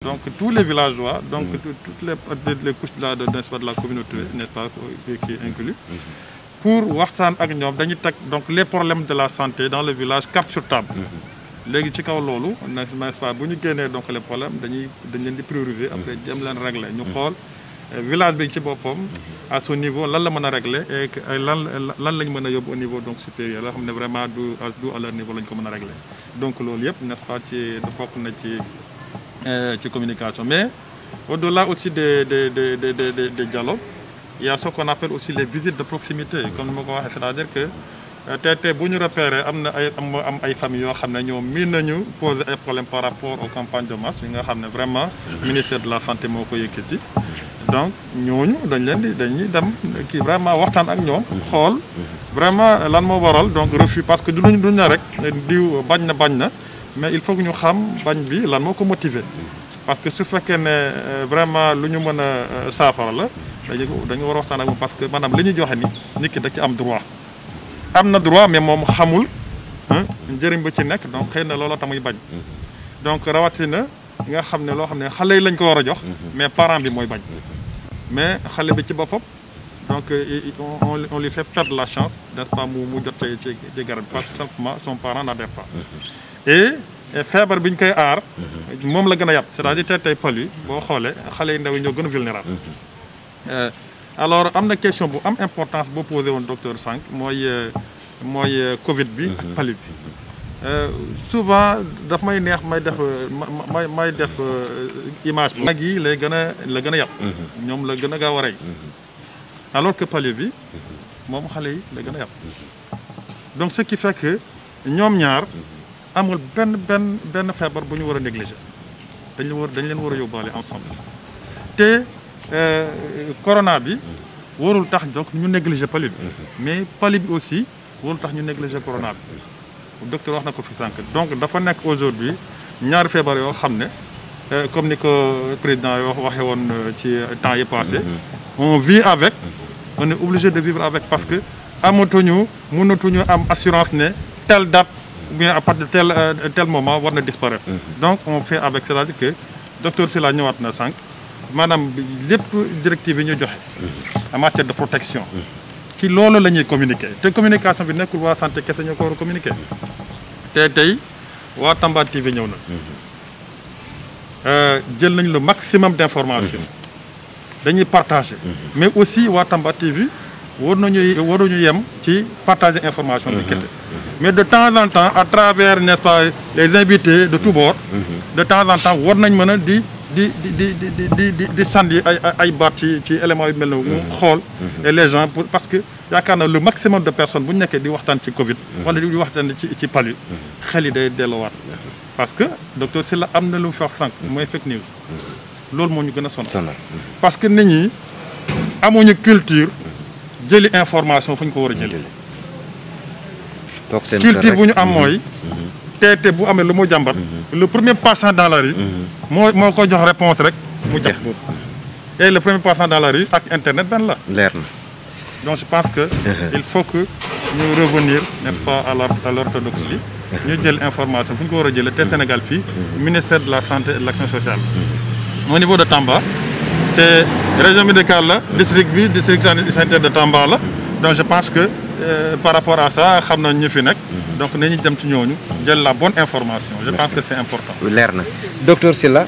Donc tous les villageois, donc toutes les couches de la communauté, n'est-ce pas, qui est inclus, pour waxtaan ak ñoom dañuy teg donc les problèmes de la santé dans le village carte sur table. léegi ci kaw loolu n'est-ce pas bu ñu génnee donc les problèmes dañ leen di prioriser après jëm leen régler ñu xool village bi ci boppam à ce niveau lan la mën a régler et lan lañ mën a yóbbu au niveau donc supérieur la xam ne vraiment du à leur niveau lañ ko mën a régler donc loolu yëpp n'est-ce pas ci bokk na ci communication. Mais au-delà aussi des dialogues, il y a ce qu'on appelle aussi les visites de proximité comme ni ma ko waxee, c'est-à-dire que tey bu ñu repérer am ay familles yoo xam ne ñoom miin nañu poser ay problèmes par rapport aux campagnes de masse yi nga xam ne vraiment ministère de la santé moo ko yëkkati. Donc ñooñu dañuy dem kii vraiment waxtaan ak ñoom xool vraiment lan moo waral donc refus, parce que duñ ne rek diw bañ na mais il faut que ñu xam bañ bi lan moo ko motiver. Parce que su fekkee ne vraiment lu ñu mën a saafara la dañu war a waxtaan ak moom, parce que maanaam li ñuy joxe ni nit ki da ci am droit. am na droit mais moom xamul njëriñ ba ci nekk, donc xëy na looloo tax muy bañ. donc rawatina nga xam ne loo xam ne xale yi lañ ko war a jox mais parent bi mooy bañ. mais xale bi ci boppam donc on lui fait perdre la chance, n'est-ce pas, mu jot ci garab parce que simplement son parent n'adhère pas. et feebar bi ñu koy aar moom la gën a yàpp, c'est-à-dire tey palu boo xoolee xale yi ndaw yi ñoo gën a vulnérable. Alors am na question bu am importance boo posé woon docteur Sànq mooy Covid bi ak palu bi. Souvent daf may neex may def image bi. mag yi la gën a yàpp. ñoom la gën a gaaw a rey. alors que palu bi moom xale yi la gën a yàpp. donc ce qui fait que ñoom ñaar amul benn feebar bu ñu war a négliger. dañ leen war a yóbbaale ensemble. te corona bi warul tax donc ñu négliger palu bi. mais palu bi aussi warul tax ñu négliger corona bi. docteur wax na ko fi sànq. donc dafa nekk aujourd'hui ñaari feebar yoo xam ne comme ni ko président yoo waxee woon ci temps yi passé on vit avec, on est obligé de vivre avec, parce que mënatuñu am assurance ne telle date ou bien à partir de tel moment war na disparaître. Donc on fait avec, c'est-à-dire que docteur Sylla ñëwaat na sànq maanaam lépp directive yi ñu joxe en matière de protection ci loolu la ñuy communiquer. te communication bi nekkul waa santé kese ñoo ko war a communiquer. te tey waa Tamba TV ñëw na jël nañ le maximum d'information dañuy partager. mais aussi waa Tamba TV waruñu yem ci partager information bi kese. mais de temps en temps à travers, n'est-ce pas, les invités de tous bords, de temps en temps war nañ mën a di sandi ay baat ci éléments yu mel ne mu xool et les gens parce que yaakaar na le maximum de personnes bu ñu nekkee di waxtaan ci Covid wala di waxtaan ci palu xel yi day delloowaat. parce que docteur Sylla am na lu mu fi wax sànq mooy fake news. loolu moo ñu gën a sonal. parce que nit ñi amuñu culture jëli information fu ñu ko war a jëlee. culture bu ñu am mooy te bu amee lu mu jàmbat le premier passant dans la rue moo ko jox réponse rek mu jax et le premier passant dans la rue ak internet benn la leer na. donc je pense que il faut que ñu revenir, n'est-ce pas, à l'orthodoxie, ñu jël information fu ñu ko war a jëlee te Sénégal fii ministère de la santé et de l'action sociale. Au niveau de Tamba c'est région médicale la district sanitaire de Tamba la. Donc je pense que par rapport à ça xam nañ ñu fi nekk donc nañu dem ci ñooñu jël la bonne information. Je pense que c'est important. leer na docteur Sylla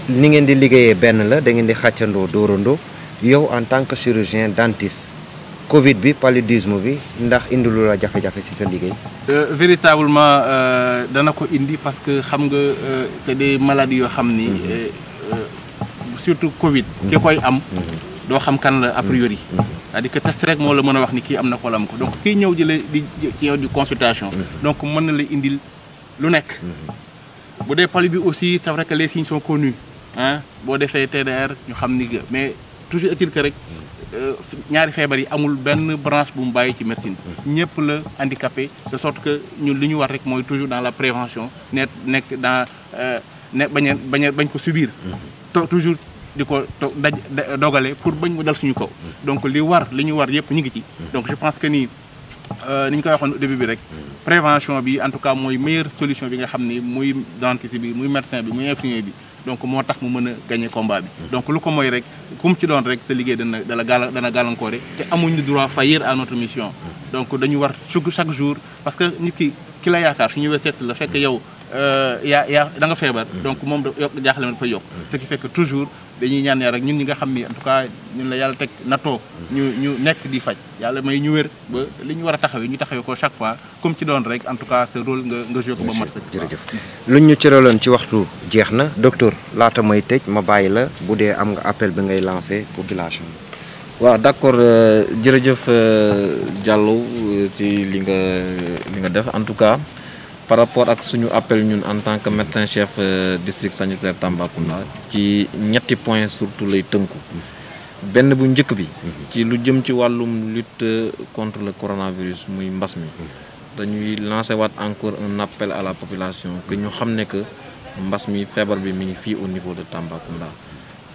ni ngeen di liggéeyee benn la da ngeen di xàccandoo dóorandoo yow en tant que chirurgien dentiste Covid bi paludisme bi ndax indilu la jafe-jafe ci sa liggéey. Véritablement dana ko indi parce que xam nga c'est des maladies yoo xam ni surtout Covid. ki koy am doo xam kan la a priori. c'est-à-dire que test rek moo la mën a wax ni kii am na ko am ko donc kii ñëw jëlee ci yow di consultation. donc mën na la indil lu nekk. bu dee palu bi aussi c'est vrai que les signes sont connus ah boo defee TDR ñu xam ni mais toujours est-il que rek ñaari feebar yi amul benn branche bu mu bàyyi ci médecine. ñëpp la handicapé de sorte que ñun li ñu war rek mooy toujours dans la prévention nekk dans bañ ko subir. toujours di ko dogale pour bañ mu dal suñu kaw. donc li ñu war yëpp ñu ngi ci. donc je pense que ni ñu koy waxoon au début bi rek prévention bi en tout cas mooy meilleure solution bi nga xam ni muy dentiste bi muy médecin bi muy infirmier bi donc moo tax mu mën a gagner combat bi donc lu ko mooy rek kum ci doon rek sa liggéey dana gàllankoore te amuñu droit faillir à notre mission donc dañu war chaque jour parce que nit ki la yaakaar su ñëwee seet la fekk yow yaa da nga feebar donc moom jaaxle ma dafa yokk ce qui fait que toujours dañuy ñaan rek ñun ñi nga xam ni en tout cas ñun la yàlla teg natoo ñu nekk di faj yàlla may ñu wér ba li ñu war a taxawee ñu taxawee ko chaque fois comme ci doon rek en tout cas ce rôle nga joué ko ba mat sëkk. jërëjëf luñ ñu cëraloon ci waxtu jeex na docteur laata may tëj ma bàyyi la bu dee am nga appel bi ngay lancé population bi. waaw d'accord jërëjëf Diallo ci li nga def en tout cas par rapport ak suñu appel ñun en tant que médecin chef district sanitaire Tambacounda ci ñetti point surtout lay tënku benn bu njëkk bi ci lu jëm ci wàllum lutte contre le coronavirus muy mbas mi dañuy lancer waat encore un appel à la population que ñu xam ne que mbas mi feebar bi mi ngi fii au niveau de Tambacounda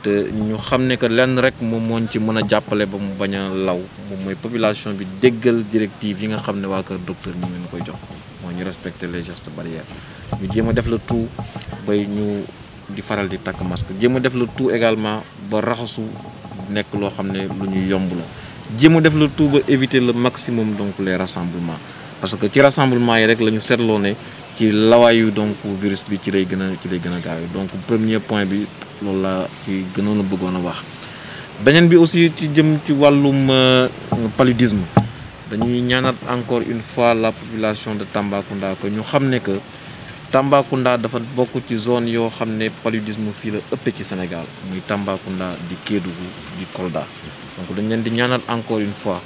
te ñu xam ne que lenn rek moom mooñ ci mën a jàppale ba mu bañ a law moom mooy population bi déggal directive yi nga xam ne waa kër docteur ñu ngi koy jox mooy ñu respecter les gestes barrières ñu jéem a def le tout bay ñu di faral di takk masque jéem a def le tout également ba raxasu nekk loo xam ne lu ñuy yomb la jéem a def le tout ba éviter le maximum donc les rassemblements parce que ci rassemblement yi rek la ñu seetloo ne ci lawaayu donc virus bi ci lay gën a gaaw donc premier point bi loolu la ci gënoon a bëggoon a wax beneen bi aussi ci jëm ci wàllum paludisme dañuy ñaanat encore une fois la population de Tambacounda que ñu xam ne que Tambacounda dafa bokk ci zone yoo xam ne paludisme fii la ëppee ci Sénégal muy Tambacounda di Kédougou di Kolda donc dañ leen di ñaanat encore une fois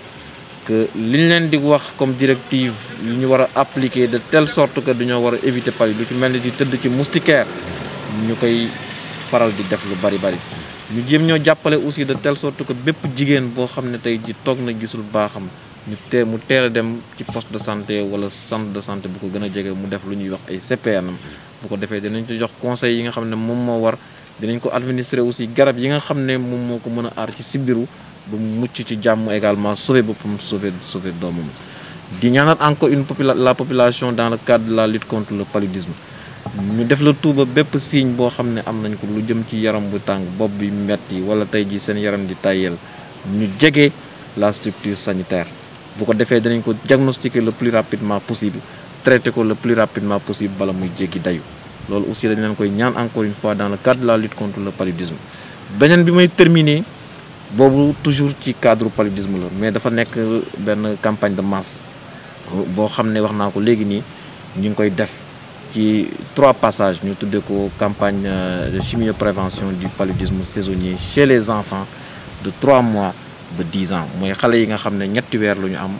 que li ñu leen di wax comme directive yu ñu war a appliquer de telle sorte que dañoo war a éviter palu lu ci mel ni di tëdd ci moustiquaire ñu koy faral di def lu bari ñu jéem ñoo jàppale aussi de telle sorte que bépp jigéen boo xam ne tey ji toog na gisul baaxam mu teel a dem ci poste de santé wala centre de santé bu ko gën a jege mu def lu ñuy wax ay CPN bu ko defee dinañ ko jox conseil yi nga xam ne moom moo war dinañ ko administrer aussi garab yi nga xam ne moom moo ko mën a aar ci sibiru ba mu mucc ci jàmm également sauver boppam sauver doomam di ñaanal encore la population dans le cadre de la lutte contre le paludisme ñu def la tout ba bépp signe boo xam ne am nañ ko lu jëm ci yaram bu tàng bopp bi metti wala tey ji seen yaram di tàyyel ñu jege la structure sanitaire bu ko defee dinañ ko diagnostiquer le plus rapidement possible traiter ko le plus rapidement possible bala muy jéggi dayu loolu aussi dañ leen koy ñaan encore une fois dans le cadre de la lutte contre le paludisme beneen bi may terminer boobu toujours ci cadre paludisme la mais dafa nekk benn campagne de masse boo xam ne wax naa ko léegi nii ñu ngi koy def ci 3 passages ñu tuddee ko campagne de chimioprévention du paludisme saisonnier chez les enfants de 3 mois ba 10 ans mooy xale yi nga xam ne ñetti weer lu ñu am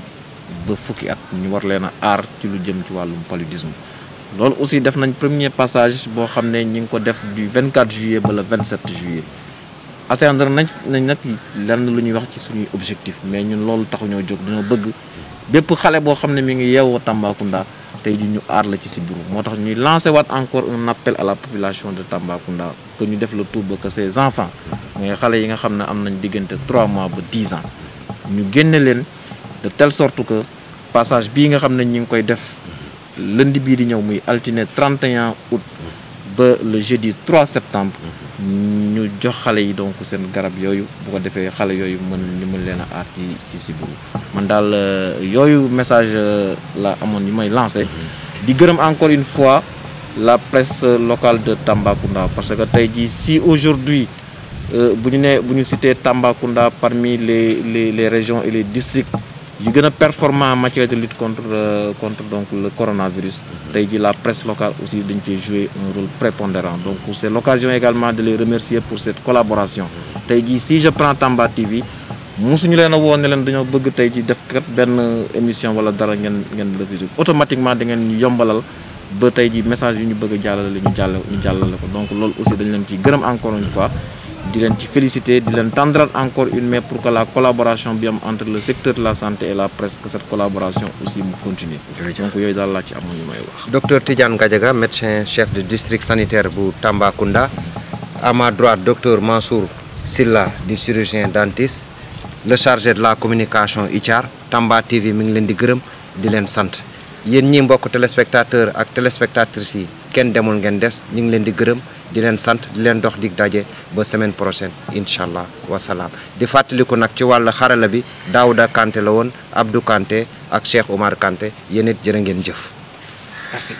ba fukki at ñu war leen a aar ci lu jëm ci wàllum paludisme loolu aussi def nañ premier passage boo xam ne ñi ngi ko def du 24 juillet ba le 27 juillet atteindre nañ nag lenn lu ñuy wax ci suñuy objectif mais ñun loolu taxuñoo jóg dañoo bëgg bépp xale boo xam ne mi ngi yeewoo Tambacounda tey ji ñu aar la ci sibiru moo tax ñuy lancer waat encore un appel à la population de Tambacounda que ñu def le tout ba que ces enfants mooy xale yi nga xam ne am nañ diggante 3 mois ba 10 ans ñu génne leen de telle sorte que passage bii nga xam ne ñu ngi koy def lundi bii di ñëw muy altine 31 août ba le jeudi 3 septembre ñu jox xale yi donc seen garab yooyu bu ko defee xale yooyu mën leen a aar ci sibiru man daal yooyu message la amoon yi may lancé di gërëm encore une fois la presse locale de Tambacounda parce que tey jii si aujourd'hui bu ñu cité Tambacounda parmi les régions et les districts yu gën a performant en matière de lutte contre donc le coronavirus tey jii la presse locale aussi dañ cee jouer un rôle prépondérant donc c'est l'occasion également de les remercier pour cette collaboration tey jii si je prends Tamba TV musuñu leen a woo ne leen dañoo bëgg tey jii def kat benn émission wala dara ngeen diffuser automatiquement da ngeen ñu yombalal ba tey jii message yu ñu bëgg a jàllale ñu jàllale ko donc loolu aussi dañ leen ciy gërëm encore une fois di leen ci féliciter di leen tendre encore une main pour que la collaboration bi am entre le secteur de la santé et la presse que cette collaboration aussi mu continue donc yooyu daal laa ci amoon ñu may wax. Docteur Tidiane Gadiaga médecin chef de district sanitaire bu Tambacounda à ma droite docteur Mansour Silla di chirurgien dentiste le chargé de la communication ITIAR Tamba TV mi ngi leen di gërëm di leen sant yéen ñi mbokk téléspectateur ak téléspectatrices yi kenn demul ngeen des ñu ngi leen di gërëm di leen sant di leen dox dig daje ba semaine prochaine incha allah wasalaam di fàttaliku nag ci wàllu xarala bi Daouda Kanté la woon Abdou Kanté ak Cheikh Oumar Kanté yéen it jërë ngeen jëf merci